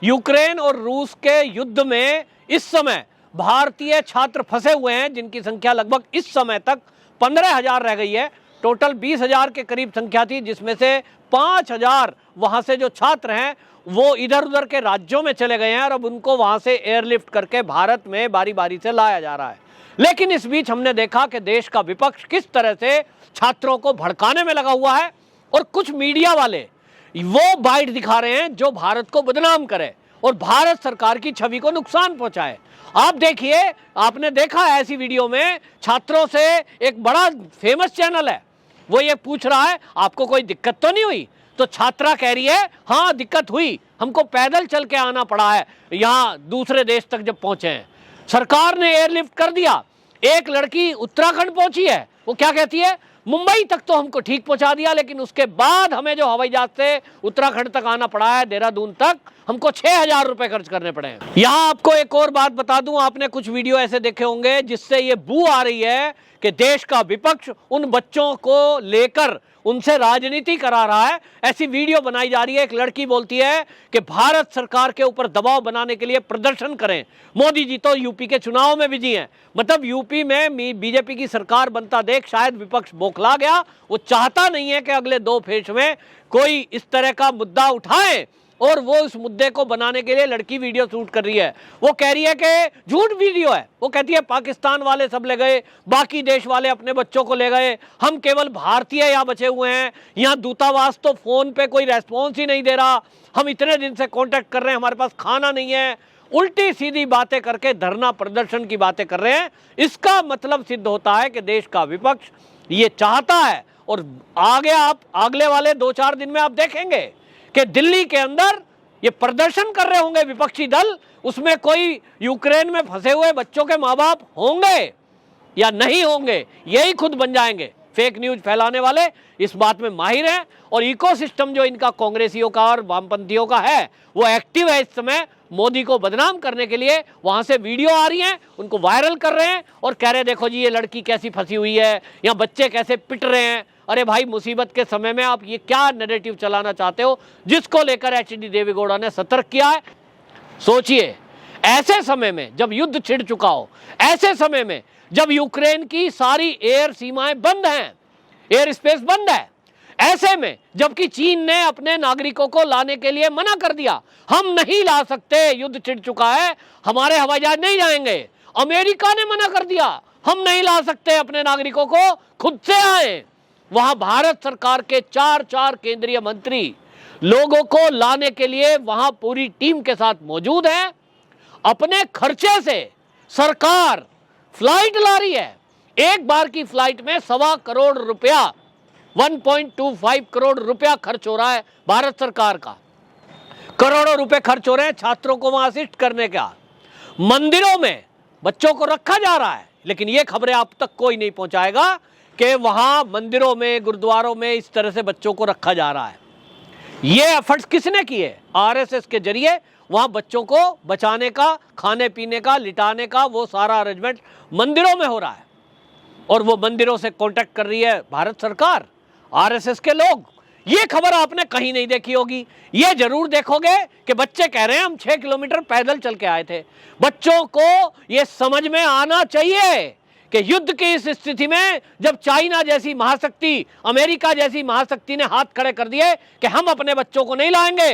Ukraine और रूस के युद्ध में इस समय भारतीय छात्र फंसे हुए हैं, जिनकी संख्या लगभग इस समय तक 15,000 रह गई है। टोटल 20,000 के करीब संख्या थी, जिसमें से 5,000 वहां से जो छात्र हैं वो इधर उधर के राज्यों में चले गए हैं और अब उनको वहां से एयरलिफ्ट करके भारत में बारी बारी से लाया जा रहा है। लेकिन इस बीच हमने देखा कि देश का विपक्ष किस तरह से छात्रों को भड़काने में लगा हुआ है और कुछ मीडिया वाले वो बाइट दिखा रहे हैं जो भारत को बदनाम करे और भारत सरकार की छवि को नुकसान पहुंचाए। आप देखिए, आपने देखा है ऐसी वीडियो में छात्रों से एक बड़ा फेमस चैनल है, वो ये पूछ रहा है आपको कोई दिक्कत तो नहीं हुई? तो छात्रा कह रही है हाँ दिक्कत हुई, हमको पैदल चल के आना पड़ा है यहाँ दूसरे देश तक जब पहुंचे हैं। सरकार ने एयरलिफ्ट कर दिया। एक लड़की उत्तराखंड पहुंची है, वो क्या कहती है, मुंबई तक तो हमको ठीक पहुंचा दिया, लेकिन उसके बाद हमें जो हवाई जहाज से उत्तराखंड तक आना पड़ा है, देहरादून तक, हमको 6,000 रुपए खर्च करने पड़े हैं। यहां आपको एक और बात बता दूं, आपने कुछ वीडियो ऐसे देखे होंगे जिससे ये बू आ रही है कि देश का विपक्ष उन बच्चों को लेकर उनसे राजनीति करा रहा है। ऐसी वीडियो बनाई जा रही है। एक लड़की बोलती है कि भारत सरकार के ऊपर दबाव बनाने के लिए प्रदर्शन करें। मोदी जी तो यूपी के चुनाव में बिजी हैं, मतलब यूपी में बीजेपी की सरकार बनता देख शायद विपक्ष बौखला गया। वो चाहता नहीं है कि अगले 2 फेज में कोई इस तरह का मुद्दा उठाए और वो इस मुद्दे को बनाने के लिए लड़की वीडियो शूट कर रही है। वो कह रही है कि झूठ वीडियो है। वो कहती है पाकिस्तान वाले सब ले गए, बाकी देश वाले अपने बच्चों को ले गए, हम केवल भारतीय यहाँ बचे हुए हैं, यहाँ दूतावास तो फोन पे कोई रेस्पॉन्स ही नहीं दे रहा, हम इतने दिन से कांटेक्ट कर रहे हैं, हमारे पास खाना नहीं है। उल्टी सीधी बातें करके धरना प्रदर्शन की बातें कर रहे हैं। इसका मतलब सिद्ध होता है कि देश का विपक्ष ये चाहता है और आगे आप अगले वाले 2-4 दिन में आप देखेंगे कि दिल्ली के अंदर ये प्रदर्शन कर रहे होंगे विपक्षी दल, उसमें कोई यूक्रेन में फंसे हुए बच्चों के माँ बाप होंगे या नहीं होंगे, यही खुद बन जाएंगे। फेक न्यूज फैलाने वाले इस बात में माहिर हैं और इकोसिस्टम जो इनका कांग्रेसियों का और वामपंथियों का है वो एक्टिव है। इस समय मोदी को बदनाम करने के लिए वहां से वीडियो आ रही हैं, उनको वायरल कर रहे हैं और कह रहे हैं देखो जी ये लड़की कैसी फंसी हुई है, यहाँ बच्चे कैसे पिट रहे हैं। अरे भाई, मुसीबत के समय में आप ये क्या नैरेटिव चलाना चाहते हो, जिसको लेकर एचडी देवेगौड़ा ने सतर्क किया है। सोचिए, ऐसे समय में जब युद्ध छिड़ चुका हो, ऐसे समय में जब यूक्रेन की सारी एयर सीमाएं बंद हैं, एयर स्पेस बंद है, ऐसे में जबकि चीन ने अपने नागरिकों को लाने के लिए मना कर दिया, हम नहीं ला सकते, युद्ध छिड़ चुका है, हमारे हवाई जहाज नहीं जाएंगे। अमेरिका ने मना कर दिया, हम नहीं ला सकते अपने नागरिकों को, खुद से आए। वहां भारत सरकार के 4 केंद्रीय मंत्री लोगों को लाने के लिए वहां पूरी टीम के साथ मौजूद है। अपने खर्चे से सरकार फ्लाइट ला रही है। एक बार की फ्लाइट में 1.25 करोड़ रुपया, 1.25 करोड़ रुपया खर्च हो रहा है भारत सरकार का। करोड़ों रुपए खर्च हो रहे हैं छात्रों को वहां असिस्ट करने का। मंदिरों में बच्चों को रखा जा रहा है, लेकिन ये खबरें आप तक कोई नहीं पहुंचाएगा कि वहां मंदिरों में, गुरुद्वारों में इस तरह से बच्चों को रखा जा रहा है। ये एफर्ट्स किसने किए? आरएसएस के जरिए वहां बच्चों को बचाने का, खाने पीने का, लिटाने का, वो सारा अरेंजमेंट मंदिरों में हो रहा है और वो मंदिरों से कांटेक्ट कर रही है भारत सरकार, आरएसएस के लोग। ये खबर आपने कहीं नहीं देखी होगी। ये जरूर देखोगे कि बच्चे कह रहे हैं हम 6 किलोमीटर पैदल चल के आए थे। बच्चों को ये समझ में आना चाहिए कि युद्ध की इस स्थिति में जब चाइना जैसी महाशक्ति, अमेरिका जैसी महाशक्ति ने हाथ खड़े कर दिए कि हम अपने बच्चों को नहीं लाएंगे,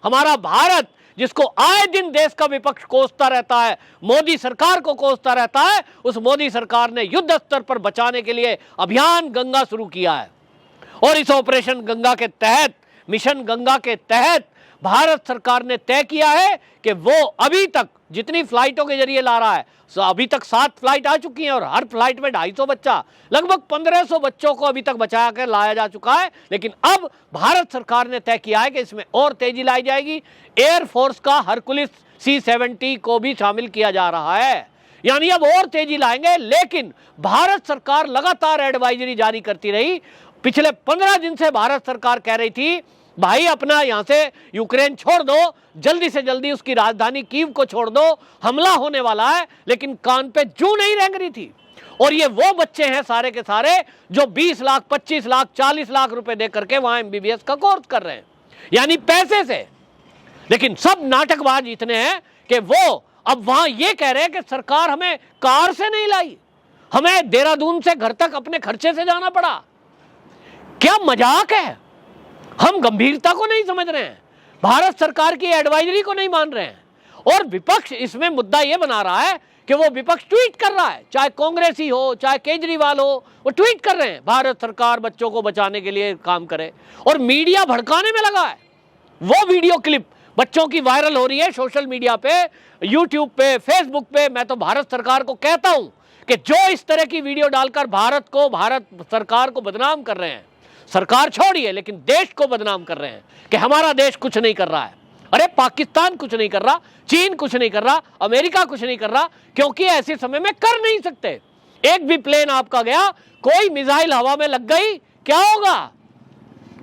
हमारा भारत जिसको आए दिन देश का विपक्ष कोसता रहता है, मोदी सरकार को कोसता रहता है, उस मोदी सरकार ने युद्ध स्तर पर बचाने के लिए अभियान गंगा शुरू किया है। और इस ऑपरेशन गंगा के तहत, मिशन गंगा के तहत भारत सरकार ने तय किया है कि वो अभी तक जितनी फ्लाइटों के जरिए ला रहा है, अभी तक 7 फ्लाइट आ चुकी हैं और हर फ्लाइट में 250 बच्चा, लगभग 1500 बच्चों को अभी तक बचा कर लाया जा चुका है। लेकिन अब भारत सरकार ने तय किया है कि इसमें और तेजी लाई जाएगी। एयरफोर्स का हरकुलिस C-70 को भी शामिल किया जा रहा है, यानी अब और तेजी लाएंगे। लेकिन भारत सरकार लगातार एडवाइजरी जारी करती रही। पिछले 15 दिन से भारत सरकार कह रही थी भाई अपना यहां से यूक्रेन छोड़ दो, जल्दी से जल्दी उसकी राजधानी कीव को छोड़ दो, हमला होने वाला है, लेकिन कान पे जू नहीं रेंग रही थी। और ये वो बच्चे हैं सारे के सारे जो 20 लाख, 25 लाख, 40 लाख रुपए दे करके वहां MBBS का कोर्स कर रहे हैं, यानी पैसे से। लेकिन सब नाटकबाज इतने हैं कि वो अब वहां ये कह रहे हैं कि सरकार हमें कार से नहीं लाई, हमें देहरादून से घर तक अपने खर्चे से जाना पड़ा। क्या मजाक है? हम गंभीरता को नहीं समझ रहे हैं, भारत सरकार की एडवाइजरी को नहीं मान रहे हैं। और विपक्ष इसमें मुद्दा यह बना रहा है कि वो विपक्ष ट्वीट कर रहा है, चाहे कांग्रेसी हो चाहे केजरीवाल हो, वो ट्वीट कर रहे हैं भारत सरकार बच्चों को बचाने के लिए काम करे, और मीडिया भड़काने में लगा है। वो वीडियो क्लिप बच्चों की वायरल हो रही है सोशल मीडिया पे, यूट्यूब पे, फेसबुक पे। मैं तो भारत सरकार को कहता हूं कि जो इस तरह की वीडियो डालकर भारत सरकार को बदनाम कर रहे हैं, सरकार छोड़िए लेकिन देश को बदनाम कर रहे हैं कि हमारा देश कुछ नहीं कर रहा है। अरे पाकिस्तान कुछ नहीं कर रहा, चीन कुछ नहीं कर रहा, अमेरिका कुछ नहीं कर रहा, क्योंकि ऐसे समय में कर नहीं सकते। एक भी प्लेन आपका गया, कोई मिसाइल हवा में लग गई, क्या होगा?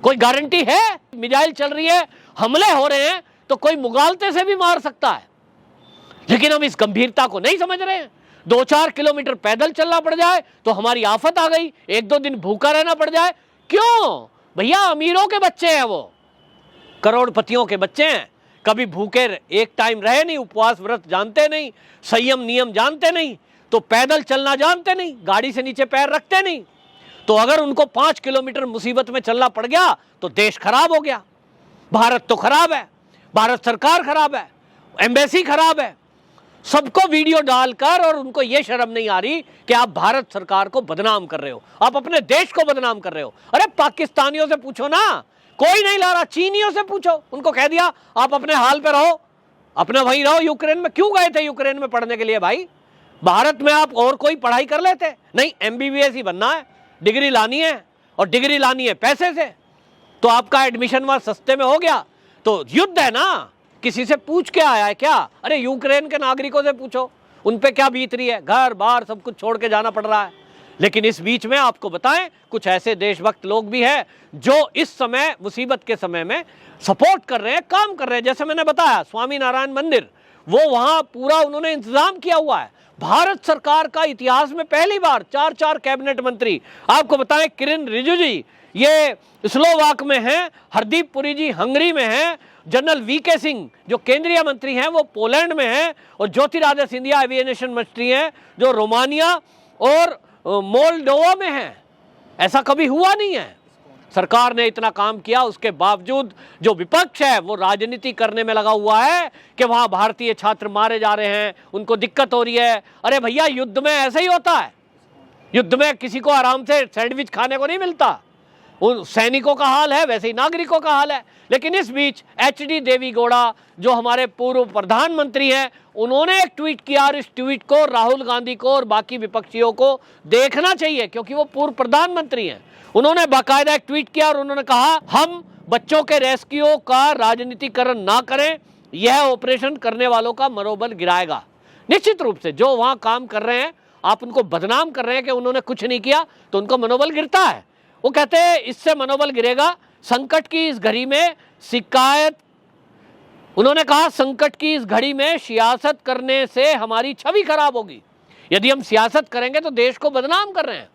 कोई गारंटी है? मिसाइल चल रही है, हमले हो रहे हैं, तो कोई मुगालते से भी मार सकता है। लेकिन हम इस गंभीरता को नहीं समझ रहे हैं। 2-4 किलोमीटर पैदल चलना पड़ जाए तो हमारी आफत आ गई, 1-2 दिन भूखा रहना पड़ जाए। क्यों भैया? अमीरों के बच्चे हैं, वो करोड़पतियों के बच्चे हैं, कभी भूखे एक टाइम रहे नहीं, उपवास व्रत जानते नहीं, संयम नियम जानते नहीं, तो पैदल चलना जानते नहीं, गाड़ी से नीचे पैर रखते नहीं। तो अगर उनको 5 किलोमीटर मुसीबत में चलना पड़ गया तो देश खराब हो गया। भारत तो खराब है, भारत सरकार खराब है, एम्बेसी खराब है। सबको वीडियो डालकर, और उनको यह शर्म नहीं आ रही कि आप भारत सरकार को बदनाम कर रहे हो, आप अपने देश को बदनाम कर रहे हो। अरे पाकिस्तानियों से पूछो ना, कोई नहीं ला रहा। चीनियों से पूछो, उनको कह दिया आप अपने हाल पे रहो, अपना वहीं रहो। यूक्रेन में क्यों गए थे? यूक्रेन में पढ़ने के लिए भाई। भारत में आप और कोई पढ़ाई कर लेते? नहीं, MBBS ही बनना है, डिग्री लानी है, और डिग्री लानी है पैसे से। तो आपका एडमिशन वहां सस्ते में हो गया। तो युद्ध है ना, किसी से पूछ के आया है क्या? अरे यूक्रेन के नागरिकों से पूछो, उन पे क्या बीत रही है, घर बार सब कुछ छोड़ के जाना पड़ रहा है। लेकिन इस बीच में आपको बताएं, कुछ ऐसे देशभक्त लोग भी हैं जो इस समय मुसीबत के समय में सपोर्ट कर रहे हैं, काम कर रहे हैं। जैसे मैंने बताया, स्वामी नारायण मंदिर, वो वहां पूरा उन्होंने इंतजाम किया हुआ है। भारत सरकार का इतिहास में पहली बार 4 कैबिनेट मंत्री, आपको बताएं, किरेन रिजिजू जी ये स्लोवाक में हैं, हरदीप पुरी जी हंगरी में हैं, जनरल VK सिंह जो केंद्रीय मंत्री हैं वो पोलैंड में हैं, और ज्योतिरादित्य सिंधिया एविएशन मंत्री हैं जो रोमानिया और मोल्डोवा में हैं। ऐसा कभी हुआ नहीं है। सरकार ने इतना काम किया, उसके बावजूद जो विपक्ष है वो राजनीति करने में लगा हुआ है कि वहां भारतीय छात्र मारे जा रहे हैं, उनको दिक्कत हो रही है। अरे भैया, युद्ध में ऐसे ही होता है। युद्ध में किसी को आराम से सैंडविच खाने को नहीं मिलता। उन सैनिकों का हाल है वैसे ही नागरिकों का हाल है। लेकिन इस बीच HD देवेगौड़ा जो हमारे पूर्व प्रधानमंत्री हैं, उन्होंने एक ट्वीट किया, और इस ट्वीट को राहुल गांधी को और बाकी विपक्षियों को देखना चाहिए, क्योंकि वो पूर्व प्रधानमंत्री हैं। उन्होंने बाकायदा एक ट्वीट किया और उन्होंने कहा, हम बच्चों के रेस्क्यू का राजनीतिकरण ना करें, यह ऑपरेशन करने वालों का मनोबल गिराएगा। निश्चित रूप से जो वहां काम कर रहे हैं, आप उनको बदनाम कर रहे हैं कि उन्होंने कुछ नहीं किया, तो उनका मनोबल गिरता है। वो कहते हैं इससे मनोबल गिरेगा। संकट की इस घड़ी में शिकायत, उन्होंने कहा, संकट की इस घड़ी में सियासत करने से हमारी छवि खराब होगी। यदि हम सियासत करेंगे तो देश को बदनाम कर रहे हैं।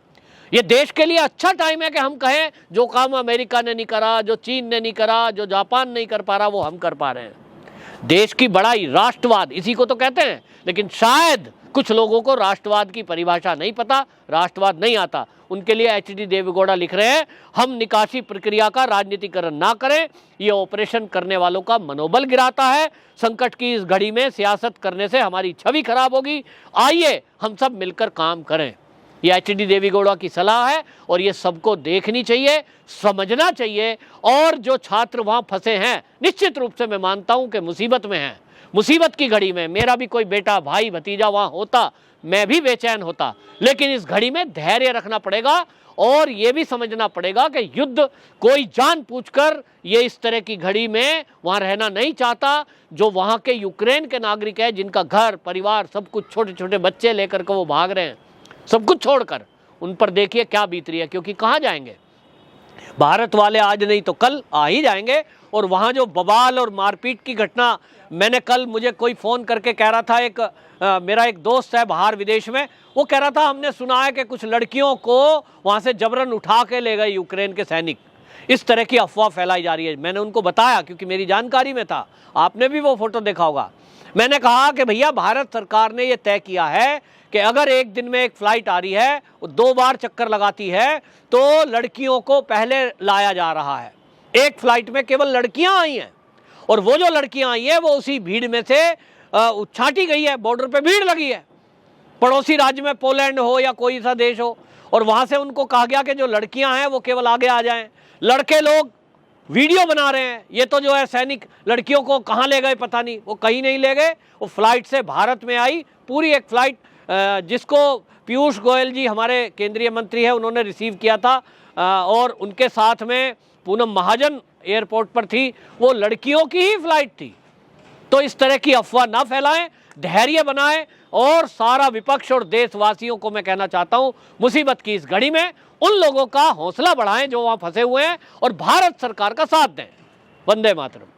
ये देश के लिए अच्छा टाइम है कि हम कहें जो काम अमेरिका ने नहीं करा, जो चीन ने नहीं करा, जो जापान नहीं कर पा रहा, वो हम कर पा रहे हैं। देश की बड़ाई, राष्ट्रवाद, इसी को तो कहते हैं। लेकिन शायद कुछ लोगों को राष्ट्रवाद की परिभाषा नहीं पता, राष्ट्रवाद नहीं आता। उनके लिए HD देवेगौड़ा लिख रहे हैं, हम निकासी प्रक्रिया का राजनीतिकरण ना करें, ये ऑपरेशन करने वालों का मनोबल गिराता है। संकट की इस घड़ी में सियासत करने से हमारी छवि खराब होगी, आइए हम सब मिलकर काम करें। ये HD देवेगौड़ा की सलाह है, और ये सबको देखनी चाहिए, समझना चाहिए। और जो छात्र वहां फंसे हैं, निश्चित रूप से मैं मानता हूं कि मुसीबत में हैं। मुसीबत की घड़ी में मेरा भी कोई बेटा, भाई, भतीजा वहां होता, मैं भी बेचैन होता। लेकिन इस घड़ी में धैर्य रखना पड़ेगा, और ये भी समझना पड़ेगा कि युद्ध कोई जान पूछकर ये इस तरह की घड़ी में वहां रहना नहीं चाहता। जो वहां के यूक्रेन के नागरिक हैं, जिनका घर परिवार सब कुछ, छोटे छोटे बच्चे लेकर के वो भाग रहे हैं, सब कुछ छोड़कर, उन पर देखिए क्या बीत रही है। क्योंकि कहाँ जाएंगे भारत वाले? आज नहीं तो कल आ ही जाएंगे। और वहाँ जो बवाल और मारपीट की घटना, मैंने कल, मुझे कोई फ़ोन करके कह रहा था, मेरा एक दोस्त है बाहर विदेश में, वो कह रहा था हमने सुना है कि कुछ लड़कियों को वहाँ से जबरन उठा के ले गए यूक्रेन के सैनिक। इस तरह की अफवाह फैलाई जा रही है। मैंने उनको बताया, क्योंकि मेरी जानकारी में था, आपने भी वो फोटो देखा होगा। मैंने कहा कि भैया भारत सरकार ने ये तय किया है कि अगर एक दिन में एक फ्लाइट आ रही है, वो 2 बार चक्कर लगाती है, तो लड़कियों को पहले लाया जा रहा है। एक फ्लाइट में केवल लड़कियां आई हैं, और वो जो लड़कियां आई है वो उसी भीड़ में से छांटी गई है। बॉर्डर पे भीड़ लगी है, पड़ोसी राज्य में पोलैंड हो या कोई सा देश हो, और वहां से उनको कहा गया कि जो लड़कियां हैं वो केवल आगे आ जाएं। लड़के लोग वीडियो बना रहे हैं। ये तो जो है सैनिक लड़कियों को कहाँ ले गए पता नहीं, वो कहीं नहीं ले गए, वो फ्लाइट से भारत में आई, पूरी एक फ्लाइट, जिसको पीयूष गोयल जी हमारे केंद्रीय मंत्री हैं, उन्होंने रिसीव किया था, और उनके साथ में पूनम महाजन एयरपोर्ट पर थी, वो लड़कियों की ही फ्लाइट थी। तो इस तरह की अफवाह ना फैलाएं, धैर्य बनाएं, और सारा विपक्ष और देशवासियों को मैं कहना चाहता हूं, मुसीबत की इस घड़ी में उन लोगों का हौसला बढ़ाएं जो वहां फंसे हुए हैं, और भारत सरकार का साथ दें। वंदे मातरम।